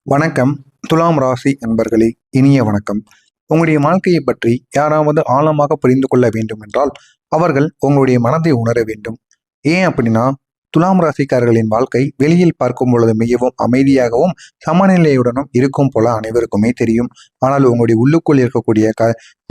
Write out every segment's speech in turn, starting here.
வணக்கம். துலாம் ராசி நண்பர்களே, இனிய வணக்கம். உங்களுடைய வாழ்க்கையை பற்றி யாராவது ஆழமாக புரிந்து கொள்ள வேண்டும் என்றால் அவர்கள் உங்களுடைய மனதை உணர வேண்டும். ஏன் அப்படின்னா, துலாம் ராசிக்காரர்களின் வாழ்க்கை வெளியில் பார்க்கும் பொழுது மிகவும் அமைதியாகவும் சமநிலையுடனும் இருக்கும் போல அனைவருக்குமே தெரியும். ஆனால் உங்களுடைய உள்ளுக்குள் இருக்கக்கூடிய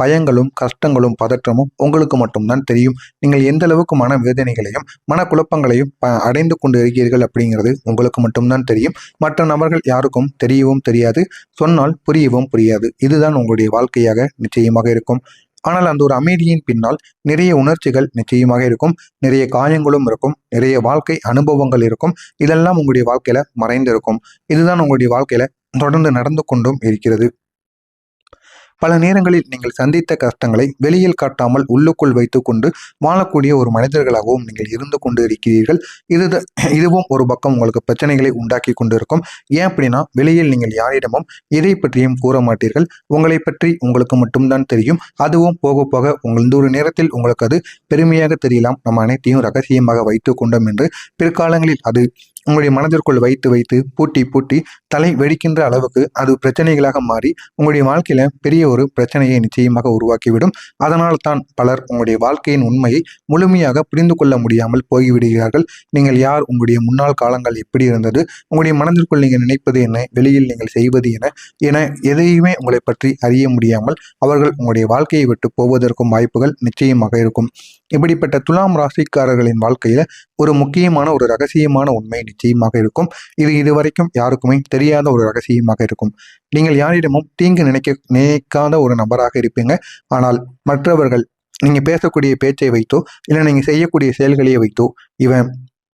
பயங்களும் கஷ்டங்களும் பதற்றமும் உங்களுக்கு மட்டும்தான் தெரியும். நீங்கள் எந்த அளவுக்கு மன வேதனைகளையும் மனக்குழப்பங்களையும் அடைந்து கொண்டு இருக்கிறீர்கள் அப்படிங்கிறது உங்களுக்கு மட்டும்தான் தெரியும். மற்ற நபர்கள் யாருக்கும் தெரியவும் தெரியாது, சொன்னால் புரியவும் புரியாது. இதுதான் உங்களுடைய வாழ்க்கையாக நிச்சயமாக இருக்கும். ஆனால் அந்த ஒரு அமைதியின் பின்னால் நிறைய உணர்ச்சிகள் நிச்சயமாக இருக்கும், நிறைய காயங்களும் இருக்கும், நிறைய வாழ்க்கை அனுபவங்கள் இருக்கும். இதெல்லாம் உங்களுடைய வாழ்க்கையில மறைந்திருக்கும். இதுதான் உங்களுடைய வாழ்க்கையில தொடர்ந்து நடந்து கொண்டும் இருக்கிறது. பல நேரங்களில் நீங்கள் சந்தித்த கஷ்டங்களை வெளியில் காட்டாமல் உள்ளுக்குள் வைத்துக்கொண்டு வாழக்கூடிய ஒரு மனிதர்களாகவும் நீங்கள் இருந்து கொண்டு இருக்கிறீர்கள். இதுவும் ஒரு பக்கம் உங்களுக்கு பிரச்சனைகளை உண்டாக்கி கொண்டிருக்கும். ஏன் அப்படின்னா, வெளியில் நீங்கள் யாரிடமும் எதை பற்றியும் கூற மாட்டீர்கள். உங்களை பற்றி உங்களுக்கு மட்டும்தான் தெரியும். அதுவும் போக போக இந்த ஒரு நேரத்தில் உங்களுக்கு அது பெருமையாக தெரியலாம். நம்ம அனைத்தையும் ரகசியமாக வைத்துக் கொண்டோம் என்று பிற்காலங்களில் அது உங்களுடைய மனதிற்குள் வைத்து வைத்து பூட்டி பூட்டி தலை வெடிக்கின்ற அளவுக்கு அது பிரச்சனைகளாக மாறி உங்களுடைய வாழ்க்கையில பெரிய ஒரு பிரச்சனையை நிச்சயமாக உருவாக்கிவிடும். அதனால் தான் பலர் உங்களுடைய வாழ்க்கையின் உண்மையை முழுமையாக புரிந்து கொள்ள முடியாமல் போய்விடுகிறார்கள். நீங்கள் யார், உங்களுடைய முன்னாள் காலங்கள் எப்படி இருந்தது, உங்களுடைய மனதிற்குள் நீங்கள் நினைப்பது என்ன, வெளியில் நீங்கள் செய்வது என எதையுமே உங்களை பற்றி அறிய முடியாமல் அவர்கள் உங்களுடைய வாழ்க்கையை விட்டு போவதற்கும் வாய்ப்புகள் நிச்சயமாக இருக்கும். இப்படிப்பட்ட துலாம் ராசிக்காரர்களின் வாழ்க்கையில ஒரு முக்கியமான ஒரு ரகசியமான உண்மை நிச்சயமாக இருக்கும். இது இதுவரைக்கும் யாருக்குமே தெரியாத ஒரு ரகசியமாக இருக்கும். நீங்கள் யாரிடமும் தீங்கு நினைக்காத ஒரு நபராக இருப்பீங்க. ஆனால் மற்றவர்கள் நீங்க பேசக்கூடிய பேச்சை வைத்தோ இல்லை நீங்க செய்யக்கூடிய செயல்களையே வைத்தோ இவன்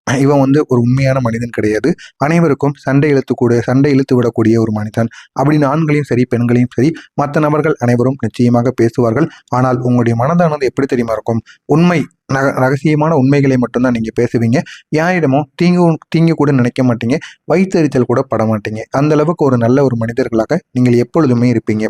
இவன் ஒரு உண்மையான மனிதன் கிடையாது, அனைவருக்கும் சண்டை இழுத்து விடக்கூடிய ஒரு மனிதன் அப்படின்னு ஆண்களையும் சரி பெண்களையும் சரி மற்ற நபர்கள் அனைவரும் நிச்சயமாக பேசுவார்கள். ஆனால் உங்களுடைய மனதானது எப்படி தெரியுமா இருக்கும்? உண்மை ரகசியமான உண்மைகளை மட்டும்தான் நீங்க பேசுவீங்க. யாரிடமும் தீங்கு கூட நினைக்க மாட்டீங்க, வைத்தறிச்சல் கூட பட மாட்டீங்க. அந்த அளவுக்கு ஒரு நல்ல ஒரு மனிதர்களாக நீங்கள் எப்பொழுதுமே இருப்பீங்க.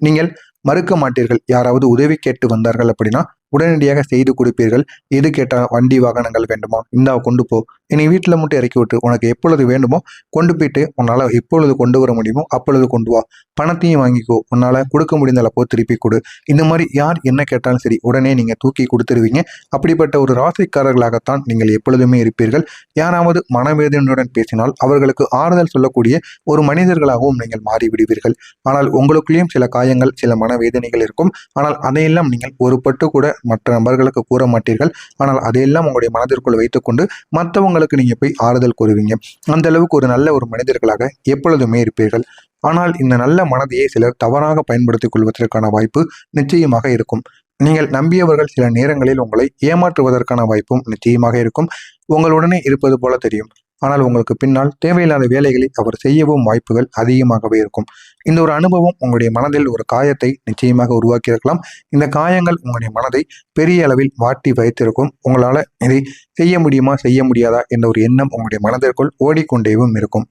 நீங்கள் மறுக்க மாட்டீர்கள். யாராவது உதவி கேட்டு வந்தார்கள் அப்படின்னா உடனடியாக செய்து கொடுப்பீர்கள். எது கேட்டால் வண்டி வாகனங்கள் வேண்டுமா, இந்தா கொண்டு போ, இனி வீட்டில் மட்டும் இறக்கி விட்டு, உனக்கு எப்பொழுது வேண்டுமோ கொண்டு போயிட்டு உன்னால் எப்பொழுது கொண்டு வர முடியுமோ அப்பொழுது கொண்டு வா, பணத்தையும் வாங்கிக்கோ, உன்னால் கொடுக்க முடிந்தளப்போ திருப்பி கொடு. இந்த மாதிரி யார் என்ன கேட்டாலும் சரி உடனே நீங்கள் தூக்கி கொடுத்துருவீங்க. அப்படிப்பட்ட ஒரு ராசிக்காரர்களாகத்தான் நீங்கள் எப்பொழுதுமே இருப்பீர்கள். யாராவது மனவேதனையுடன் பேசினால் அவர்களுக்கு ஆறுதல் சொல்லக்கூடிய ஒரு மனிதர்களாகவும் நீங்கள் மாறிவிடுவீர்கள். ஆனால் உங்களுக்குள்ளேயும் சில காயங்கள், சில மனவேதனைகள் இருக்கும். ஆனால் அதையெல்லாம் நீங்கள் ஒரு பட்டு கூட மற்ற நபர்களுக்கு கூற மாட்டீர்கள். ஆனால் அதையெல்லாம் உங்களுடைய மனதிற்குள் வைத்துக்கொண்டு மற்றவங்களுக்கு நீங்க போய் ஆறுதல் கூறுவீங்க. அந்த அளவுக்கு ஒரு நல்ல ஒரு மனிதர்களாக எப்பொழுதுமே இருப்பீர்கள். ஆனால் இந்த நல்ல மனதையே சிலர் தவறாக பயன்படுத்திக் கொள்வதற்கான வாய்ப்பு நிச்சயமாக இருக்கும். நீங்கள் நம்பியவர்கள் சில நேரங்களில் உங்களை ஏமாற்றுவதற்கான வாய்ப்பும் நிச்சயமாக இருக்கும். உங்களுடனே இருப்பது போல தெரியும், ஆனால் உங்களுக்கு பின்னால் தேவையில்லாத வேலைகளை அவர் செய்யவும் வாய்ப்புகள் அதிகமாகவே இருக்கும். இந்த ஒரு அனுபவம் உங்களுடைய மனதில் ஒரு காயத்தை நிச்சயமாக உருவாக்கியிருக்கலாம். இந்த காயங்கள் உங்களுடைய மனதை பெரிய அளவில் வாட்டி வைத்திருக்கும். உங்களால் இதை செய்ய முடியுமா செய்ய முடியாதா என்ற ஒரு எண்ணம் உங்களுடைய மனதிற்குள் ஓடிக்கொண்டேவும் இருக்கும்.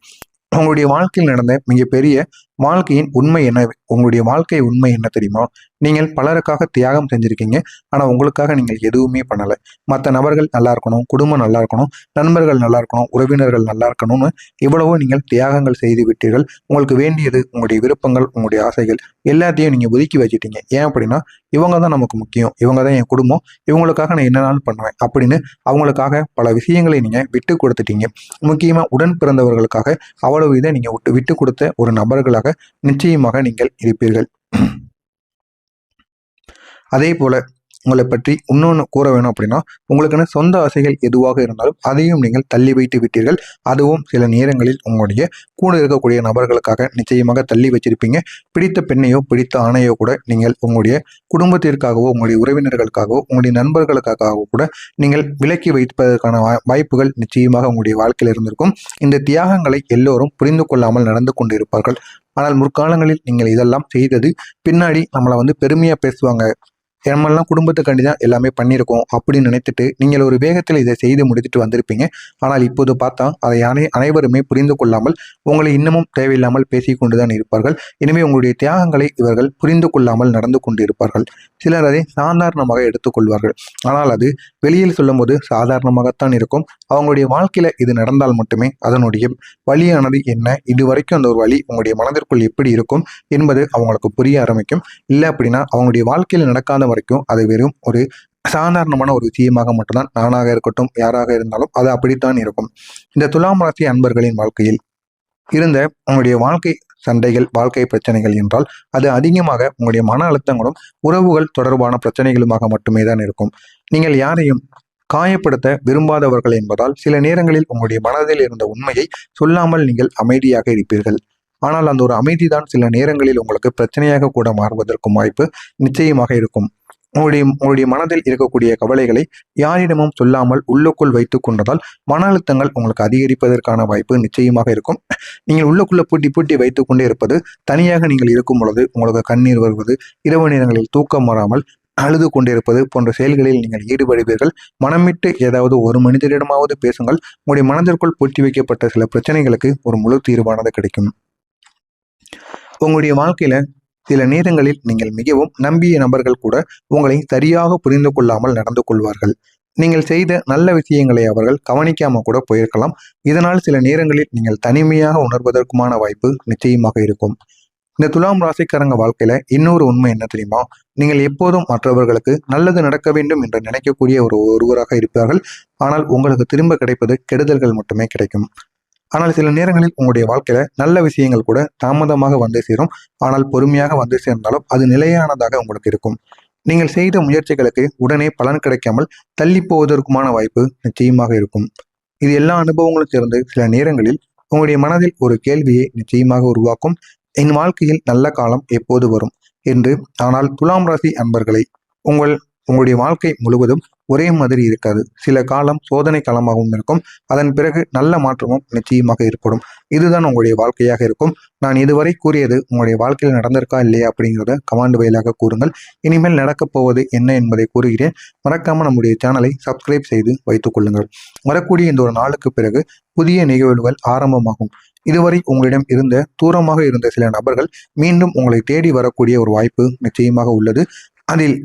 உங்களுடைய வாழ்க்கையில் நடந்த மிகப்பெரிய வாழ்க்கையின் உண்மை என்ன, உங்களுடைய வாழ்க்கை உண்மை என்ன தெரியுமா? நீங்கள் பலருக்காக தியாகம் செஞ்சிருக்கீங்க. ஆனால் உங்களுக்காக நீங்கள் எதுவுமே பண்ணலை. மற்ற நபர்கள் நல்லா இருக்கணும், குடும்பம் நல்லா இருக்கணும், நண்பர்கள் நல்லா இருக்கணும், உறவினர்கள் நல்லா இருக்கணும்னு இவ்வளவோ நீங்கள் தியாகங்கள் செய்து விட்டீர்கள். உங்களுக்கு வேண்டியது உங்களுடைய விருப்பங்கள், உங்களுடைய ஆசைகள் எல்லாத்தையும் நீங்கள் ஒதுக்கி வச்சுட்டீங்க. ஏன் அப்படின்னா, இவங்க தான் நமக்கு முக்கியம், இவங்க தான் என் குடும்பம், இவங்களுக்காக நான் என்னனாலும் பண்ணுவேன் அப்படின்னு அவங்களுக்காக பல விஷயங்களை நீங்கள் விட்டு கொடுத்துட்டீங்க. முக்கியமாக உடன் பிறந்தவர்களுக்காக அவ்வளவு இதை நீங்கள் விட்டு கொடுத்த ஒரு நபர்களாக நிச்சயமாக நீங்கள் இருப்பீர்கள். அதே போல உங்களை பற்றி இன்னொன்று கூற வேணும் அப்படின்னா, உங்களுக்கான சொந்த ஆசைகள் எதுவாக இருந்தாலும் அதையும் நீங்கள் தள்ளி வைத்து விட்டீர்கள். அதுவும் சில நேரங்களில் உங்களுடைய கூட இருக்கக்கூடிய நபர்களுக்காக நிச்சயமாக தள்ளி வச்சிருப்பீங்க. பிடித்த பெண்ணையோ பிடித்த ஆணையோ கூட நீங்கள் உங்களுடைய குடும்பத்திற்காகவோ, உங்களுடைய உறவினர்களுக்காகவோ, உங்களுடைய நண்பர்களுக்காகவோ கூட நீங்கள் விலக்கி வைப்பதற்கான வாய்ப்புகள் நிச்சயமாக உங்களுடைய வாழ்க்கையில் இருந்திருக்கும். இந்த தியாகங்களை எல்லோரும் புரிந்து கொள்ளாமல் நடந்து கொண்டு இருப்பார்கள். ஆனால் முற்காலங்களில் நீங்கள் இதெல்லாம் செய்தது பின்னாடி நம்மளை பெருமையாக பேசுவாங்க, நம்மெல்லாம் குடும்பத்துக்காண்டி தான் எல்லாமே பண்ணியிருக்கோம் அப்படின்னு நினைத்துட்டு நீங்கள் ஒரு வேகத்தில் இதை செய்து முடித்துட்டு வந்திருப்பீங்க. ஆனால் இப்போது பார்த்தா அதை அனைவருமே புரிந்து கொள்ளாமல் உங்களை இன்னமும் தேவையில்லாமல் பேசிக் கொண்டுதான் இருப்பார்கள். எனவே உங்களுடைய தியாகங்களை இவர்கள் புரிந்து கொள்ளாமல் நடந்து கொண்டிருப்பார்கள். சிலர் அதை சாதாரணமாக எடுத்துக்கொள்வார்கள். ஆனால் அது வெளியில் சொல்லும்போது சாதாரணமாகத்தான் இருக்கும். அவங்களுடைய வாழ்க்கையில இது நடந்தால் மட்டுமே அதனுடைய வழியானது என்ன, இதுவரைக்கும் அந்த ஒரு வழி உங்களுடைய மனதிற்குள் எப்படி இருக்கும் என்பது அவங்களுக்கு புரிய ஆரம்பிக்கும். இல்லை அப்படின்னா அவங்களுடைய வாழ்க்கையில் நடக்காத வரைக்கும் அது வெறும் ஒரு சாதாரணமான ஒரு விஷயமாக மட்டும்தான், நானாக இருக்கட்டும் யாராக இருந்தாலும் அது அப்படித்தான் இருக்கும். இந்த துலாம் ராசி அன்பர்களின் வாழ்க்கையில் இருந்த உங்களுடைய வாழ்க்கை சண்டைகள், வாழ்க்கை பிரச்சனைகள் என்றால் அது அதிகமாக உங்களுடைய மன அழுத்தங்களும் உறவுகள் தொடர்பான பிரச்சனைகளுமாக மட்டுமே தான் இருக்கும். நீங்கள் யாரையும் காயப்படுத்த விரும்பாதவர்கள் என்பதால் சில நேரங்களில் உங்களுடைய மனதில் இருந்த உண்மையை சொல்லாமல் நீங்கள் அமைதியாக இருப்பீர்கள். ஆனால் அந்த ஒரு அமைதிதான் சில நேரங்களில் உங்களுக்கு பிரச்சனையாக கூட மாறுவதற்கும் வாய்ப்பு நிச்சயமாக இருக்கும். உங்களுடைய மனதில் இருக்கக்கூடிய கவலைகளை யாரிடமும் சொல்லாமல் உள்ளுக்குள் வைத்துக் கொண்டதால் மன அழுத்தங்கள் உங்களுக்கு அதிகரிப்பதற்கான வாய்ப்பு நிச்சயமாக இருக்கும். நீங்கள் உள்ளுக்குள்ள பூட்டி பூட்டி வைத்துக் கொண்டே இருப்பது, தனியாக நீங்கள் இருக்கும் பொழுது உங்களுக்கு கண்ணீர் வருவது, இரவு நேரங்களில் தூக்கம் வராமல் அழுது கொண்டிருப்பது போன்ற செயல்களில் நீங்கள் ஈடுபடுவீர்கள். மனமிட்டு ஏதாவது ஒரு மனிதரிடமாவது பேசுங்கள். உங்களுடைய மனதிற்குள் பூட்டி வைக்கப்பட்ட சில பிரச்சனைகளுக்கு ஒரு முழு தீர்வானது கிடைக்கும். உங்களுடைய வாழ்க்கையில சில நேரங்களில் நீங்கள் மிகவும் நம்பிய நபர்கள் கூட உங்களை சரியாக புரிந்து கொள்ளாமல் நடந்து கொள்வார்கள். நீங்கள் செய்த நல்ல விஷயங்களை அவர்கள் கவனிக்காம கூட போயிருக்கலாம். இதனால் சில நேரங்களில் நீங்கள் தனிமையாக உணர்வதற்குமான வாய்ப்பு நிச்சயமாக இருக்கும். இந்த துலாம் ராசிக்காரங்க வாழ்க்கையில இன்னொரு உண்மை என்ன தெரியுமா? நீங்கள் எப்போதும் மற்றவர்களுக்கு நல்லது நடக்க வேண்டும் என்று நினைக்கக்கூடிய ஒருவராக இருப்பார்கள். ஆனால் உங்களுக்கு திரும்ப கிடைப்பது கெடுதல்கள் மட்டுமே கிடைக்கும். ஆனால் சில நேரங்களில் உங்களுடைய வாழ்க்கையில நல்ல விஷயங்கள் கூட தாமதமாக வந்து சேரும். ஆனால் பொறுமையாக வந்து சேர்ந்தாலும் அது நிலையானதாக உங்களுக்கு இருக்கும். நீங்கள் செய்த முயற்சிகளுக்கு உடனே பலன் கிடைக்காமல் தள்ளி போவதற்குமான வாய்ப்பு நிச்சயமாக இருக்கும். இது எல்லா அனுபவங்களும் சேர்ந்து சில நேரங்களில் உங்களுடைய மனதில் ஒரு கேள்வியை நிச்சயமாக உருவாக்கும். என் வாழ்க்கையில் நல்ல காலம் எப்போது வரும் என்று. ஆனால் துலாம் ராசி அன்பர்களை உங்களுடைய வாழ்க்கை முழுவதும் ஒரே மாதிரி இருக்காது. சில காலம் சோதனை காலமாகவும் இருக்கும். அதன் பிறகு நல்ல மாற்றமும் நிச்சயமாக ஏற்படும். இதுதான் உங்களுடைய வாழ்க்கையாக இருக்கும். நான் இதுவரை கூறியது உங்களுடைய வாழ்க்கையில் நடந்திருக்கா இல்லையா அப்படிங்கிறத கமெண்ட் வாயிலாக கூறுங்கள். இனிமேல் நடக்கப் போவது என்ன என்பதை கூறுகிறேன். மறக்காம நம்முடைய சேனலை சப்ஸ்கிரைப் செய்து வைத்துக் கொள்ளுங்கள். வரக்கூடிய இந்த ஒரு நாளுக்கு பிறகு புதிய நிகழ்வுகள் ஆரம்பமாகும். இதுவரை உங்களிடம் இருந்த தூரமாக இருந்த சில நபர்கள் மீண்டும் உங்களை தேடி வரக்கூடிய ஒரு வாய்ப்பு நிச்சயமாக உள்ளது. அதில்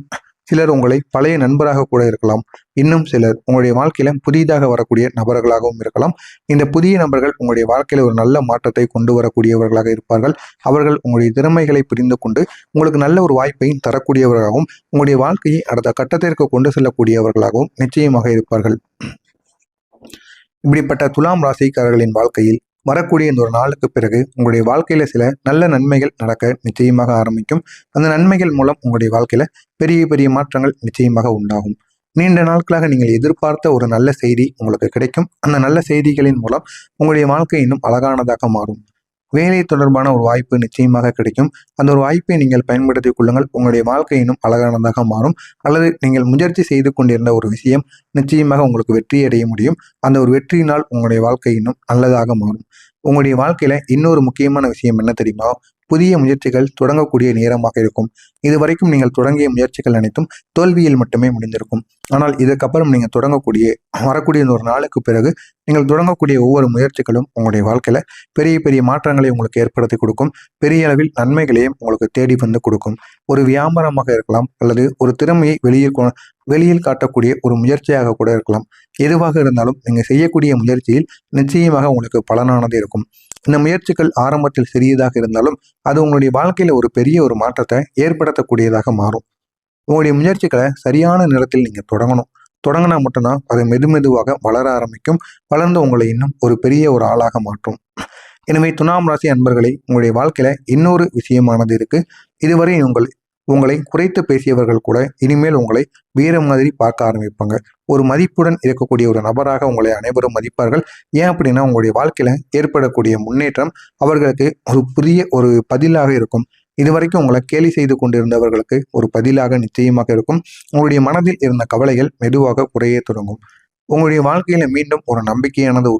சிலர் உங்களை பழைய நண்பராக கூட இருக்கலாம். இன்னும் சிலர் உங்களுடைய வாழ்க்கையில புதிதாக வரக்கூடிய நபர்களாகவும் இருக்கலாம். இந்த புதிய நபர்கள் உங்களுடைய வாழ்க்கையில ஒரு நல்ல மாற்றத்தை கொண்டு வரக்கூடியவர்களாக இருப்பார்கள். அவர்கள் உங்களுடைய திறமைகளை புரிந்து கொண்டு உங்களுக்கு நல்ல ஒரு வாய்ப்பை தரக்கூடியவர்களாகவும் உங்களுடைய வாழ்க்கையை அடுத்த கட்டத்திற்கு கொண்டு செல்லக்கூடியவர்களாகவும் நிச்சயமாக இருப்பார்கள். இப்படிப்பட்ட துலாம் ராசிக்காரர்களின் வாழ்க்கையில் வரக்கூடிய இந்த ஒரு நாளுக்கு பிறகு உங்களுடைய வாழ்க்கையில சில நல்ல நன்மைகள் நடக்க நிச்சயமாக ஆரம்பிக்கும். அந்த நன்மைகள் மூலம் உங்களுடைய வாழ்க்கையில பெரிய பெரிய மாற்றங்கள் நிச்சயமாக உண்டாகும். நீண்ட நாட்களாக நீங்கள் எதிர்பார்த்த ஒரு நல்ல செய்தி உங்களுக்கு கிடைக்கும். அந்த நல்ல செய்திகளின் மூலம் உங்களுடைய வாழ்க்கை இன்னும் அழகானதாக மாறும். வேலை தொடர்பான ஒரு வாய்ப்பு நிச்சயமாக கிடைக்கும். அந்த ஒரு வாய்ப்பை நீங்கள் பயன்படுத்திக் கொள்ளுங்கள். உங்களுடைய வாழ்க்கை இன்னும் அழகானதாக மாறும். அல்லது நீங்கள் முயற்சி செய்து கொண்டிருந்த ஒரு விஷயம் நிச்சயமாக உங்களுக்கு வெற்றி அடைய முடியும். அந்த ஒரு வெற்றியினால் உங்களுடைய வாழ்க்கை இன்னும் நல்லதாக மாறும். உங்களுடைய வாழ்க்கையில இன்னொரு முக்கியமான விஷயம் என்ன தெரியுமா? புதிய முயற்சிகள் தொடங்கக்கூடிய நேரமாக இருக்கும். இதுவரைக்கும் நீங்கள் தொடங்கிய முயற்சிகள் அனைத்தும் தோல்வியில் மட்டுமே முடிந்திருக்கும். ஆனால் இதற்கப்புறம் நீங்கள் வரக்கூடிய ஒரு நாளுக்கு பிறகு நீங்கள் தொடங்கக்கூடிய ஒவ்வொரு முயற்சிகளும் உங்களுடைய வாழ்க்கையில பெரிய பெரிய மாற்றங்களை உங்களுக்கு ஏற்படுத்தி கொடுக்கும். பெரிய அளவில் நன்மைகளையும் உங்களுக்கு தேடி வந்து கொடுக்கும். ஒரு வியாபாரமாக இருக்கலாம், அல்லது ஒரு திறமையை வெளியில் காட்டக்கூடிய ஒரு முயற்சியாக கூட இருக்கலாம். எதுவாக இருந்தாலும் நீங்க செய்யக்கூடிய முயற்சியில் நிச்சயமாக உங்களுக்கு பலனானது இருக்கும். இந்த முயற்சிகள் ஆரம்பத்தில் சிறியதாக இருந்தாலும் அது உங்களுடைய வாழ்க்கையில ஒரு பெரிய ஒரு மாற்றத்தை ஏற்படுத்தக்கூடியதாக மாறும். உங்களுடைய முயற்சிகளை சரியான நேரத்தில் நீங்க தொடங்கினா மட்டும்தான் அது மெதுமெதுவாக வளர ஆரம்பிக்கும். வளர்ந்து உங்களை இன்னும் ஒரு பெரிய ஒரு ஆளாக மாற்றும். எனவே துலாம் ராசி அன்பர்களை, உங்களுடைய வாழ்க்கையில இன்னொரு விஷயமானது இருக்கு. இதுவரை உங்களை குறைத்து பேசியவர்கள் கூட இனிமேல் உங்களை வேற மாதிரி பார்க்க ஆரம்பிப்பாங்க. ஒரு மதிப்புடன் இருக்கக்கூடிய ஒரு நபராக உங்களை அனைவரும் மதிப்பார்கள். ஏன் அப்படின்னா உங்களுடைய வாழ்க்கையில ஏற்படக்கூடிய முன்னேற்றம் அவர்களுக்கு ஒரு புதிய ஒரு பதிலாக இருக்கும். இதுவரைக்கும் உங்களை கேலி செய்து கொண்டிருந்தவர்களுக்கு ஒரு பதிலாக நிச்சயமாக இருக்கும். உங்களுடைய மனதில் இருந்த கவலைகள் மெதுவாக குறைய தொடங்கும். உங்களுடைய வாழ்க்கையில மீண்டும் ஒரு நம்பிக்கையானது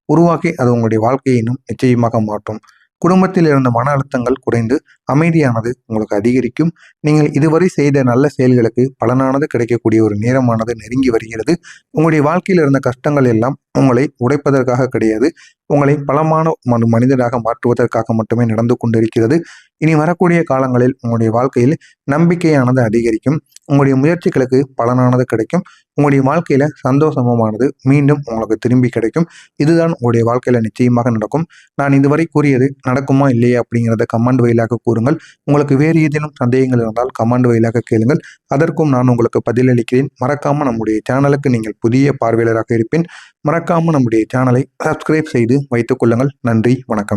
உருவாகி அது உங்களுடைய வாழ்க்கையை இன்னும் நிச்சயமாக மாற்றும். குடும்பத்தில் இருந்த மன அழுத்தங்கள் குறைந்து அமைதியானது உங்களுக்கு அதிகரிக்கும். நீங்கள் இதுவரை செய்த நல்ல செயல்களுக்கு பலனானது கிடைக்கக்கூடிய ஒரு நேரமானது நெருங்கி வருகிறது. உங்களுடைய வாழ்க்கையில் இருந்த கஷ்டங்கள் எல்லாம் உங்களை உடைப்பதற்காக கிடையாது, உங்களை பலமான மனிதராக மாற்றுவதற்காக மட்டுமே நடந்து கொண்டிருக்கிறது. இனி வரக்கூடிய காலங்களில் உங்களுடைய வாழ்க்கையில் நம்பிக்கையானது அதிகரிக்கும். உங்களுடைய முயற்சிகளுக்கு பலனானது கிடைக்கும். உங்களுடைய வாழ்க்கையில சந்தோஷமானது மீண்டும் உங்களுக்கு திரும்பி கிடைக்கும். இதுதான் உங்களுடைய வாழ்க்கையில நிச்சயமாக நடக்கும். நான் இதுவரை கூறியது நடக்குமா இல்லையா அப்படிங்கிறத கமெண்ட் வழியாக கூறுங்கள். உங்களுக்கு வேறு ஏதேனும் சந்தேகங்கள் இருந்தால் கமெண்ட் வழியாக கேளுங்கள். அதற்கும் நான் உங்களுக்கு பதிலளிக்கிறேன். மறக்காம நம்முடைய சேனலுக்கு நீங்கள் புதிய பார்வையாளராக இருப்பேன். மறக்காம நம்முடைய சேனலை சப்ஸ்கிரைப் செய்து வைத்துக் கொள்ளுங்கள். நன்றி, வணக்கம்.